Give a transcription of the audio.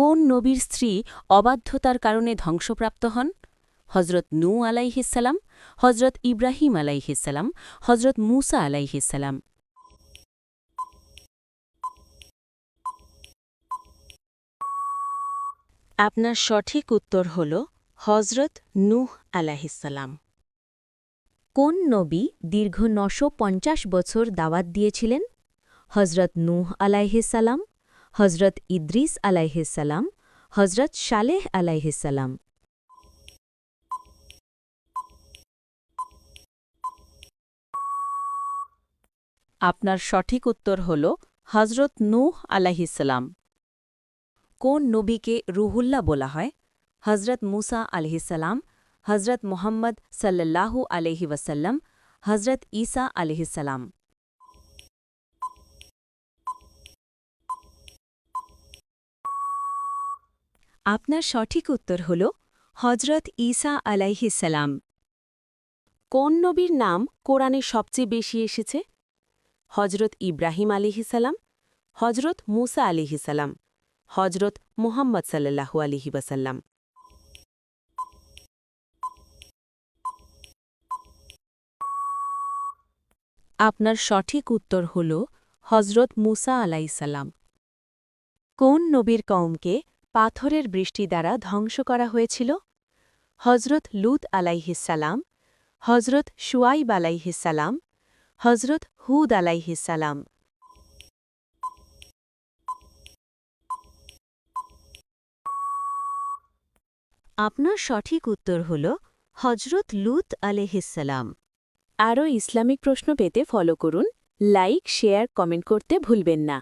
কোন নবীর স্ত্রী অবাধ্যতার কারণে ধ্বংসপ্রাপ্ত হন? হজরত নূহ আলাইহিসসালাম, হজরত ইব্রাহিম আলাইহিসসালাম, হজরত মূসা আলাইহিসসালাম। আপনার সঠিক উত্তর হল হজরত নূহ আলাইহিসসালাম। কোন নবী দীর্ঘ ৯৫০ বছর দাওয়াত দিয়েছিলেন? হজরত নূহ আলাইহিসসালাম, হজরত ইদ্রিস আলাইহিসসালাম, হজরত সালেহ আলাইহিসসালাম। আপনার সঠিক উত্তর হল হজরত নূহ আলাইহিসসালাম। কোন নবীকে রুহুল্লাহ বলা হয়? হজরত মূসা আলাইহিসসালাম, হজরত মুহাম্মদ সাল্লাল্লাহু আলাইহি ওয়াসাল্লাম, হজরত ঈসা আলাইহিসসালাম। আপনার সঠিক উত্তর হল হজরত ঈসা আলাইহিসসালাম। কোন নবীর নাম কোরআনে সবচেয়ে বেশি এসেছে? হজরত ইব্রাহিম আলিহিসাল্লাম, হজরত মূসা আলিহিসাল্লাম, হজরত মুহাম্মদ সাল্লাল্লাহু আলাইহি ওয়াসাল্লাম। আপনার সঠিক উত্তর হল হজরত মূসা আলাইহিসসালাম। কোন নবীর কওমকে পাথরের বৃষ্টি দ্বারা ধ্বংস করা হয়েছিল? হজরত লূত আলাইহিসসালাম, হজরত শুআইব আলাইহিসসালাম, হজরত হুদ আলাইহিসসালাম। আপনার সঠিক উত্তর হল হজরত লূত আলাইহিসসালাম। আরও ইসলামিক প্রশ্ন পেতে ফলো করুন, লাইক, শেয়ার, কমেন্ট করতে ভুলবেন না।